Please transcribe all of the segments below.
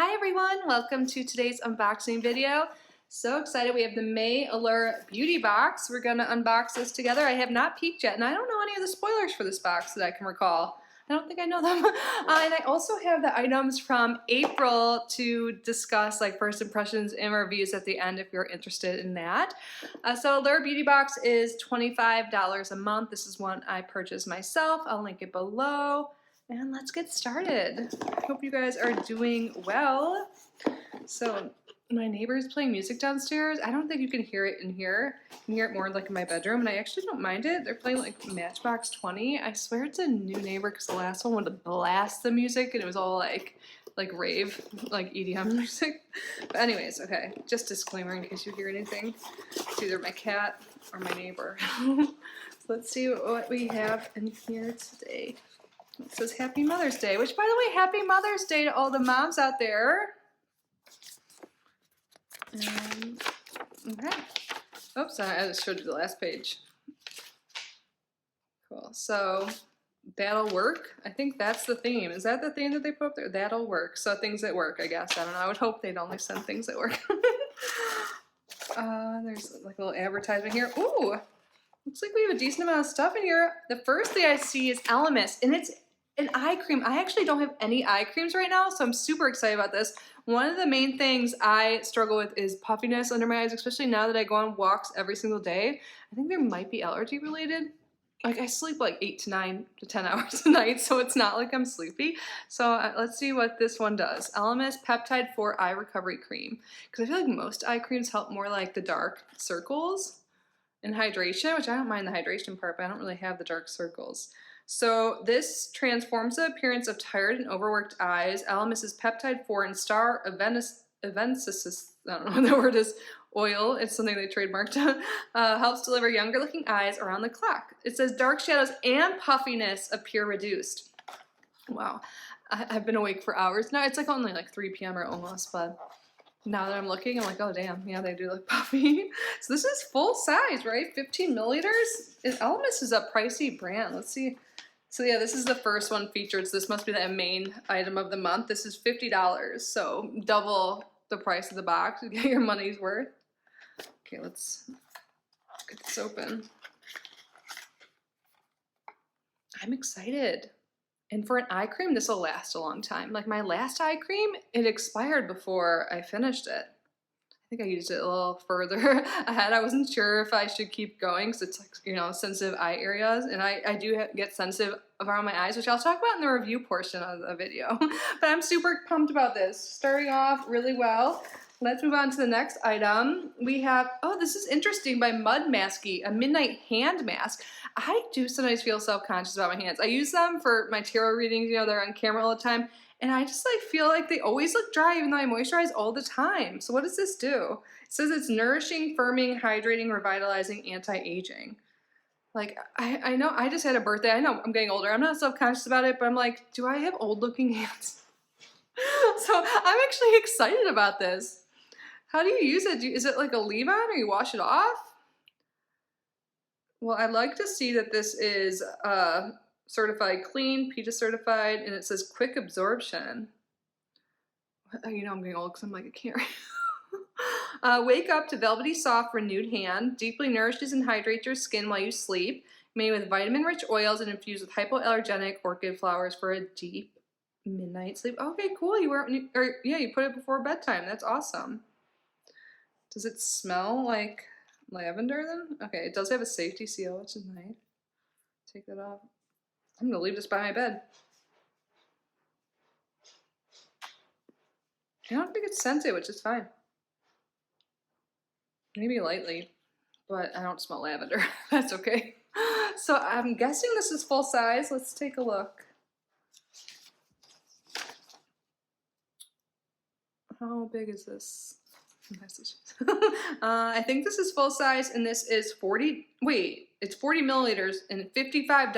Hi everyone, welcome to today's unboxing video. So excited, we have the May Allure beauty box. We're gonna unbox this together. I have not peeked yet and I don't know any of the spoilers for this box that I can recall. I don't think I know them. And I also have the items from April to discuss, like first impressions and reviews at the end if you're interested in that. So Allure beauty box is $25 a month. This is one I purchased myself. I'll link it below. And let's get started. I hope you guys are doing well. So my neighbor's playing music downstairs. I don't think you can hear it in here. You can hear it more like in my bedroom, and I actually don't mind it. They're playing like Matchbox 20. I swear it's a new neighbor because the last one would blast the music and it was all like rave, like EDM music. But anyways, okay, just disclaimer in case you hear anything. It's either my cat or my neighbor. So let's see what we have in here today. It says Happy Mother's Day, which, by the way, Happy Mother's Day to all the moms out there. Okay. Oops, I just showed you the last page. Cool. So, that'll work. I think that's the theme. Is that the theme that they put up there? That'll work. So, things that work, I guess. I don't know. I would hope they'd only send things that work. There's like a little advertisement here. Ooh! Looks like we have a decent amount of stuff in here. The first thing I see is Elmus, and it's an eye cream. I actually don't have any eye creams right now, so I'm super excited about this. One of the main things I struggle with is puffiness under my eyes, especially now that I go on walks every single day. I think there might be allergy related. Like I sleep like 8 to 9 to 10 hours a night, so it's not like I'm sleepy. So let's see what this one does. Elmus Peptide 4 Eye Recovery Cream. Because I feel like most eye creams help more like the dark circles and hydration, which I don't mind the hydration part, but I don't really have the dark circles. So this transforms the appearance of tired and overworked eyes. Elmus's Peptide 4 and Star Avensis, I don't know what the word is, oil, it's something they trademarked, helps deliver younger looking eyes around the clock. It says dark shadows and puffiness appear reduced. Wow, I've been awake for hours now. It's like only like 3 p.m. or almost, but now that I'm looking, I'm like, oh damn, yeah, they do look puffy. So this is full size, right? 15 milliliters. Elmus is a pricey brand. Let's see. So yeah, this is the first one featured. So this must be the main item of the month. This is $50, so double the price of the box to get your money's worth. Okay, let's get this open. I'm excited. And for an eye cream, this will last a long time. Like my last eye cream, it expired before I finished it. I think I used it a little further ahead. I wasn't sure if I should keep going because it's like, you know, sensitive eye areas. And I do get sensitive around my eyes, which I'll talk about in the review portion of the video. But I'm super pumped about this. Starting off really well. Let's move on to the next item. We have, oh, this is interesting, by Mud Masky, a midnight hand mask. I do sometimes feel self-conscious about my hands. I use them for my tarot readings, you know, they're on camera all the time. And I just like feel like they always look dry even though I moisturize all the time. So what does this do? It says it's nourishing, firming, hydrating, revitalizing, anti-aging. Like, I know I just had a birthday. I know I'm getting older. I'm not self-conscious about it, but I'm like, do I have old looking hands? So I'm actually excited about this. How do you use it? Is it like a leave-on or you wash it off? Well, I'd like to see that this is certified clean, PETA certified, and it says quick absorption. You know I'm getting old because I'm like, I can't. Wake up to velvety, soft, renewed hand. Deeply nourishes and hydrates your skin while you sleep. Made with vitamin-rich oils and infused with hypoallergenic orchid flowers for a deep midnight sleep. Okay, cool. You put it before bedtime. That's awesome. Does it smell like lavender then? Okay, it does have a safety seal, which is nice. Take that off. I'm gonna leave this by my bed. I don't think it's scented, which is fine. Maybe lightly, but I don't smell lavender. That's okay. So I'm guessing this is full size. Let's take a look. How big is this? I think this is full size, and this is 40, wait, it's 40 milliliters and $55?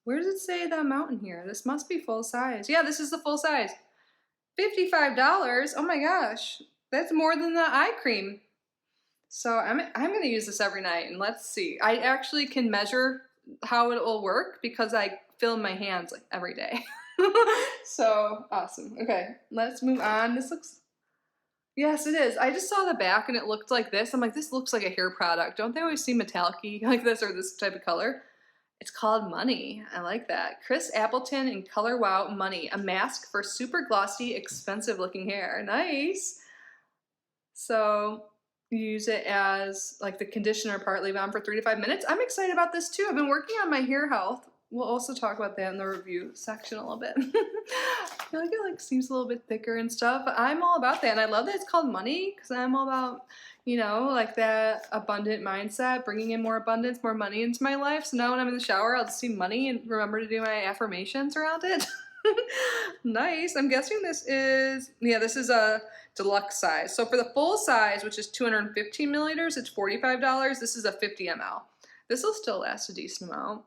Where does it say the amount in here? This must be full size. Yeah, this is the full size. $55? Oh my gosh, that's more than the eye cream. So I'm gonna use this every night, and let's see. I actually can measure how it will work because I film my hands like every day. So awesome. Okay, let's move on. This looks, yes, it is. I just saw the back and it looked like this. I'm like, this looks like a hair product. Don't they always see metallic-y like this or this type of color? It's called Money. I like that. Chris Appleton and Color Wow Money, a mask for super glossy, expensive looking hair. Nice. So you use it as like the conditioner part, leave it on for 3 to 5 minutes. I'm excited about this too. I've been working on my hair health. We'll also talk about that in the review section a little bit. I feel like it like seems a little bit thicker and stuff, but I'm all about that. And I love that it's called Money because I'm all about, you know, like that abundant mindset, bringing in more abundance, more money into my life. So now when I'm in the shower, I'll just see money and remember to do my affirmations around it. Nice. I'm guessing this is, yeah, this is a deluxe size. So for the full size, which is 215 milliliters, it's $45. This is a 50 ml. This will still last a decent amount.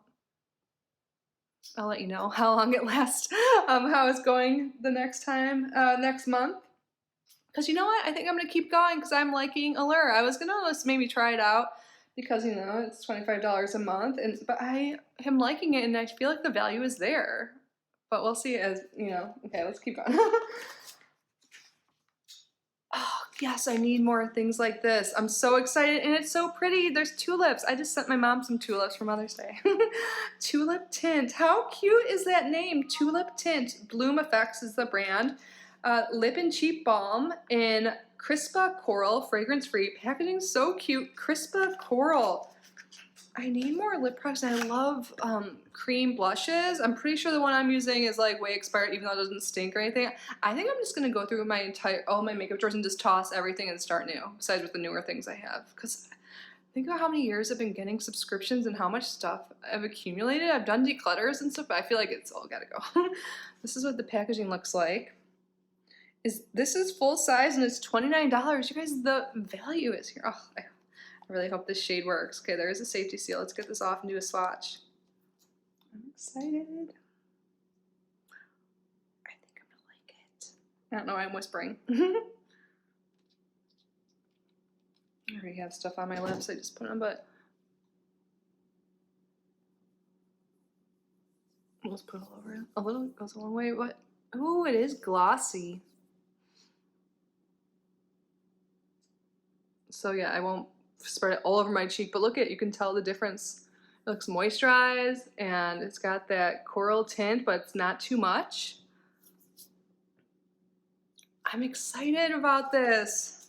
I'll let you know how long it lasts, how it's going the next time, next month. Because you know what? I think I'm going to keep going because I'm liking Allure. I was going to just maybe try it out because, you know, it's $25 a month. But I am liking it and I feel like the value is there. But we'll see as, you know, okay, let's keep going. Oh, yes, I need more things like this. I'm so excited and it's so pretty. There's tulips. I just sent my mom some tulips for Mother's Day. Tulip Tint. How cute is that name? Tulip Tint. Bloom Effects is the brand. Lip and cheek balm in Crispa Coral, fragrance-free. Packaging so cute. Crispa Coral. I need more lip products. I love cream blushes. I'm pretty sure the one I'm using is like way expired, even though it doesn't stink or anything. I think I'm just gonna go through my all my makeup drawers and just toss everything and start new, besides with the newer things I have. Because think about how many years I've been getting subscriptions and how much stuff I've accumulated. I've done declutters and stuff, but I feel like it's all gotta go. This is what the packaging looks like. This is full size and it's $29. You guys, the value is here. Oh, I really hope this shade works. Okay, there is a safety seal. Let's get this off and do a swatch. I'm excited. I think I'm gonna like it. I don't know why I'm whispering. I already have stuff on my lips. I just put on, but let's put it all over. A little goes a long way. What? Oh, it is glossy. So yeah, I won't spread it all over my cheek, but look at it, you can tell the difference. It looks moisturized and it's got that coral tint, but it's not too much. I'm excited about this.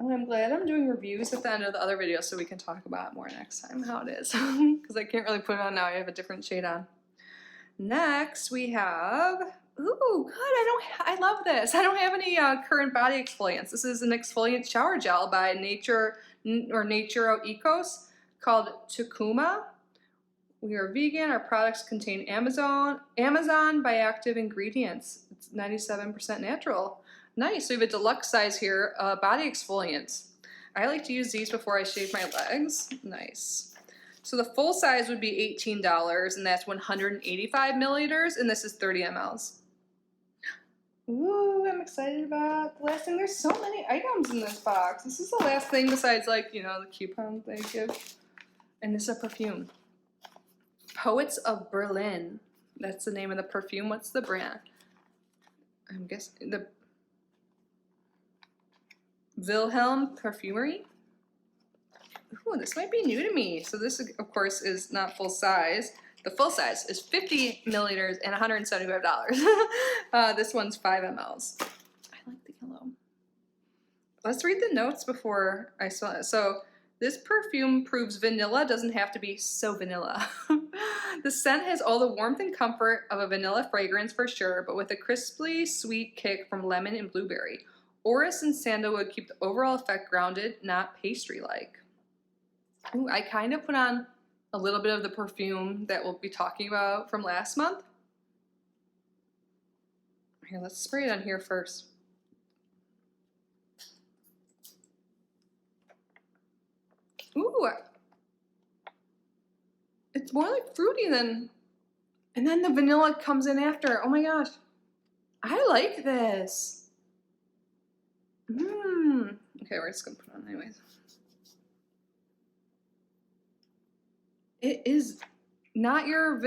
And I'm glad I'm doing reviews at the end of the other video so we can talk about it more next time how it is. Because I can't really put it on now, I have a different shade on. Next we have, ooh, good, I love this. I don't have any current body exfoliants. This is an exfoliant shower gel by Nature Ecos called Tukuma. We are vegan. Our products contain Amazon bioactive ingredients. It's 97% natural. Nice. So we have a deluxe size here, body exfoliants. I like to use these before I shave my legs. Nice. So the full size would be $18, and that's 185 milliliters, and this is 30 mLs. Ooh, I'm excited about the last thing. There's so many items in this box. This is the last thing besides, like, you know, the coupons they give. And this is a perfume. Poets of Berlin. That's the name of the perfume. What's the brand? I'm guessing the Wilhelm Perfumery. Ooh, this might be new to me. So this, of course, is not full size. The full size is 50 milliliters and $175. This one's 5 mLs. I like the yellow. Let's read the notes before I smell it. So this perfume proves vanilla doesn't have to be so vanilla. The scent has all the warmth and comfort of a vanilla fragrance for sure, but with a crisply sweet kick from lemon and blueberry. Orris and sandalwood keep the overall effect grounded, not pastry-like. Ooh, I kind of put on a little bit of the perfume that we'll be talking about from last month. Here, let's spray it on here first. Ooh, it's more like fruity than, and then the vanilla comes in after. Oh my gosh, I like this. Okay, we're just gonna put it on anyways. It is not your,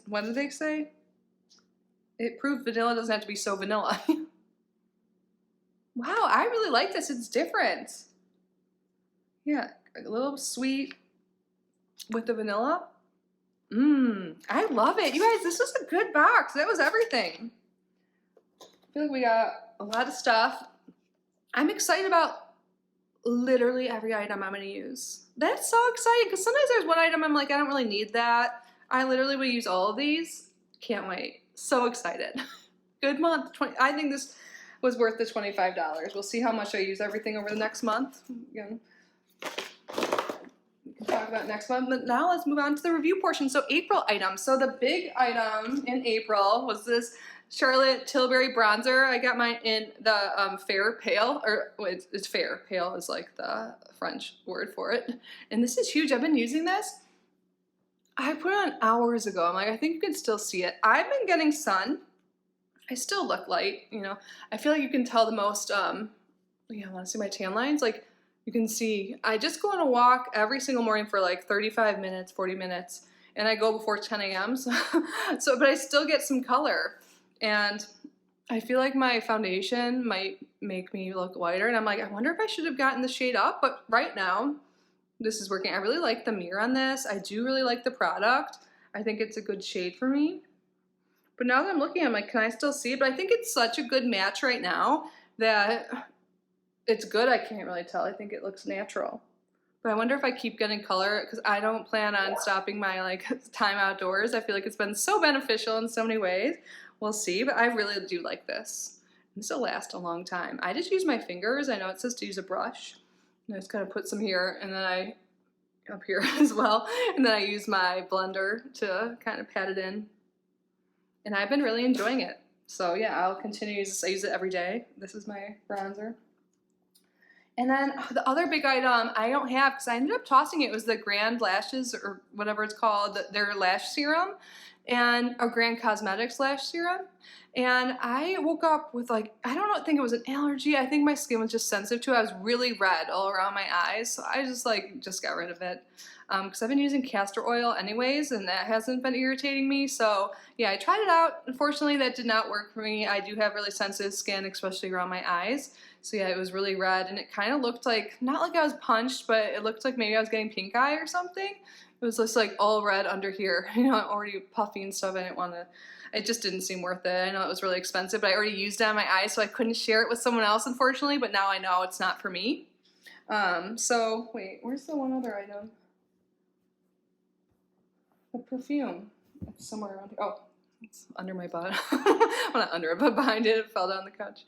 what do they say? it proved vanilla doesn't have to be so vanilla. Wow, I really like this. It's different. Yeah, a little sweet with the vanilla. I love it. You guys, this was a good box. That was everything. I feel like we got a lot of stuff. I'm excited about literally every item I'm going to use. That's so exciting because sometimes there's one item I'm like, I don't really need that. I literally will use all of these. Can't wait. So excited. Good month. I think this was worth the $25. We'll see how much I use everything over the next month. Again, we can talk about next month, but now let's move on to the review portion. So April items. So the big item in April was this Charlotte Tilbury bronzer. I got mine in the fair pale, or it's fair. Pale is like the French word for it. And this is huge. I've been using this. I put it on hours ago. I'm like, I think you can still see it. I've been getting sun. I still look light, you know. I feel like you can tell the most, want to see my tan lines? Like, you can see, I just go on a walk every single morning for like 35 minutes, 40 minutes, and I go before 10 a.m. So, but I still get some color. And I feel like my foundation might make me look lighter. And I'm like, I wonder if I should have gotten the shade up. But right now, this is working. I really like the mirror on this. I do really like the product. I think it's a good shade for me. But now that I'm looking, I'm like, can I still see it? But I think it's such a good match right now that it's good. I can't really tell. I think it looks natural. But I wonder if I keep getting color because I don't plan on stopping my like time outdoors. I feel like it's been so beneficial in so many ways. We'll see, but I really do like this. This will last a long time. I just use my fingers. I know it says to use a brush. And I just kind of put some here and then up here as well. And then I use my blender to kind of pat it in. And I've been really enjoying it. So yeah, I'll continue to use this. I use it every day. This is my bronzer. And then the other big item I don't have because I ended up tossing it was the Grand Lashes or whatever it's called, their lash serum and a Grand Cosmetics lash serum. And I woke up with like, I don't think it was an allergy. I think my skin was just sensitive to it. I was really red all around my eyes. So I just got rid of it. Because I've been using castor oil anyways, and that hasn't been irritating me. So yeah, I tried it out. Unfortunately, that did not work for me. I do have really sensitive skin, especially around my eyes. So yeah, it was really red, and it kind of looked like, not like I was punched, but it looked like maybe I was getting pink eye or something. It was just like all red under here, you know, already puffy and stuff. I didn't want to, it just didn't seem worth it. I know it was really expensive, but I already used it on my eyes, so I couldn't share it with someone else, unfortunately, but now I know it's not for me. So wait, where's the one other item? The perfume. It's somewhere around here. Oh, it's under my butt. Well, not under it, but behind it. It fell down the couch.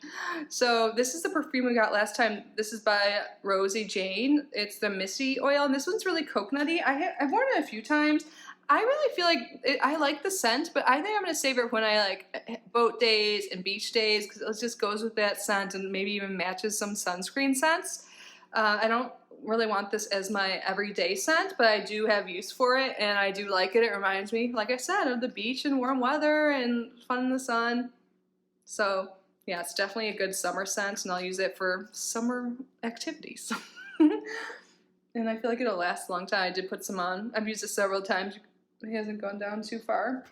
So this is the perfume we got last time. This is by Rosie Jane. It's the Missy Oil, and this one's really coconutty. I've worn it a few times. I really feel like I like the scent, but I think I'm going to save it when I like boat days and beach days because it just goes with that scent and maybe even matches some sunscreen scents. I don't really want this as my everyday scent, but I do have use for it, and I do like it. It reminds me, like I said, of the beach and warm weather and fun in the sun. So yeah, it's definitely a good summer scent, and I'll use it for summer activities. And I feel like it'll last a long time. I did put some on. I've used it several times. It hasn't gone down too far.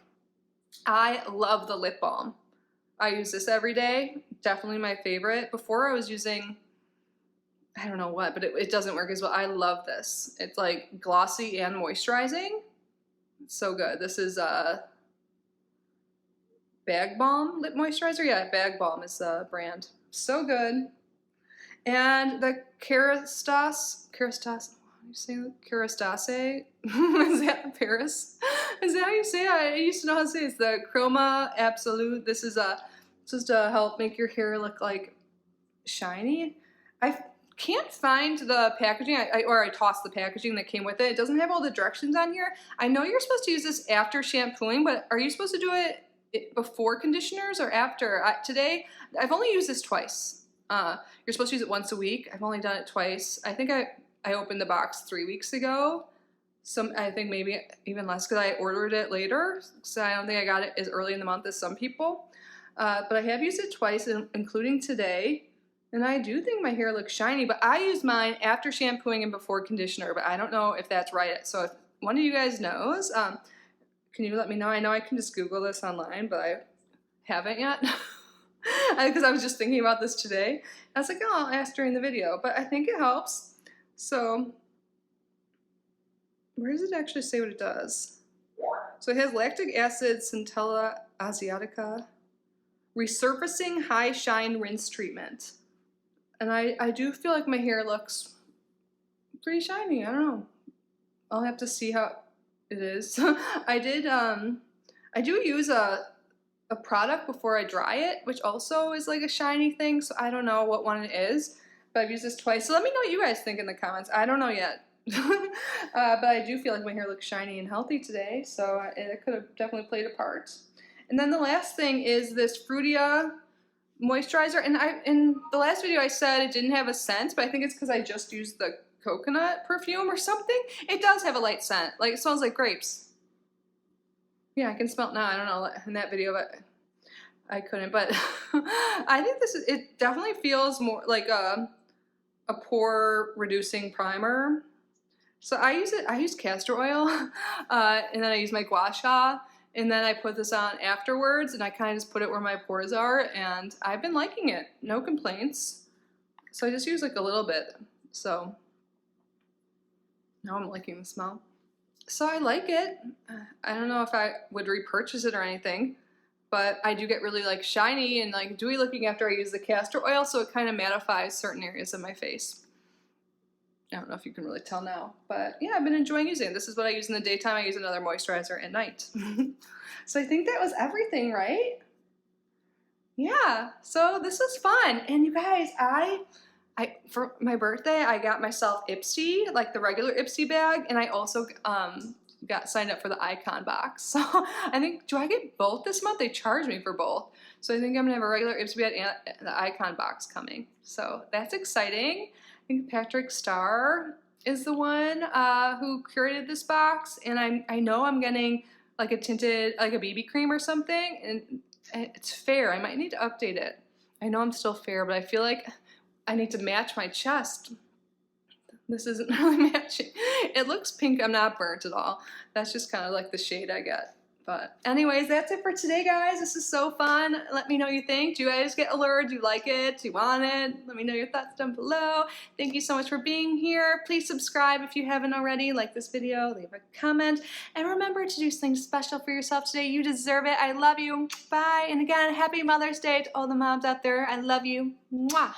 I love the lip balm. I use this every day. Definitely my favorite. Before I was using, I don't know what, but it doesn't work as well. I love this. It's like glossy and moisturizing. It's so good. This is Bag Balm lip moisturizer. Yeah, Bag Balm is the brand. So good. And the Keras, how do you say that? Kerastase? Is that Paris? Is that how you say it? I used to know how to say it. It's the Chroma Absolute. This is just to help make your hair look like shiny. I can't find the packaging, or I tossed the packaging that came with it. It doesn't have all the directions on here. I know you're supposed to use this after shampooing, but are you supposed to do it before conditioners or after? Today, I've only used this twice. You're supposed to use it once a week. I've only done it twice. I think I opened the box 3 weeks ago. I think maybe even less because I ordered it later. So I don't think I got it as early in the month as some people. But I have used it twice, including today. And I do think my hair looks shiny, but I use mine after shampooing and before conditioner, but I don't know if that's right. So if one of you guys knows, can you let me know? I know I can just Google this online, but I haven't yet. Because I was just thinking about this today. I was like, oh, I'll ask during the video, but I think it helps. So, where does it actually say what it does? So it has lactic acid, Centella asiatica, resurfacing high shine rinse treatment. And I do feel like my hair looks pretty shiny. I don't know. I'll have to see how it is. I do use a product before I dry it, which also is like a shiny thing, so I don't know what one it is, but I've used this twice. So let me know what you guys think in the comments. I don't know yet. But I do feel like my hair looks shiny and healthy today, so it could have definitely played a part. And then the last thing is this Frutia moisturizer, and in the last video I said it didn't have a scent, but I think it's because I just used the coconut perfume or something. It does have a light scent, like it smells like grapes. Yeah, I can smell it now. I don't know in that video, but I couldn't. But I think it definitely feels more like a pore reducing primer. So I use castor oil, and then I use my gua sha, and then I put this on afterwards, and I kind of just put it where my pores are, and I've been liking it. No complaints. So I just use like a little bit. So now I'm liking the smell. So I like it. I don't know if I would repurchase it or anything, but I do get really like shiny and like dewy looking after I use the castor oil, so it kind of mattifies certain areas of my face. I don't know if you can really tell now, but yeah, I've been enjoying using it. This is what I use in the daytime. I use another moisturizer at night. So I think that was everything, right? Yeah, so this was fun. And you guys, for my birthday, I got myself Ipsy, like the regular Ipsy bag, and I also got signed up for the Icon box. So I think, do I get both this month? They charged me for both. So I think I'm gonna have a regular Ipsy bag and the Icon box coming. So that's exciting. I think Patrick Starr is the one who curated this box, and I know I'm getting like a tinted, like a BB cream or something, and it's fair. I might need to update it. I know I'm still fair, but I feel like I need to match my chest. This isn't really matching. It looks pink. I'm not burnt at all. That's just kind of like the shade I get. But anyways, that's it for today, guys. This is so fun. Let me know what you think. Do you guys get Allure? Do you like it? Do you want it? Let me know your thoughts down below. Thank you so much for being here. Please subscribe if you haven't already. Like this video, leave a comment. And remember to do something special for yourself today. You deserve it. I love you. Bye. And again, happy Mother's Day to all the moms out there. I love you. Mwah.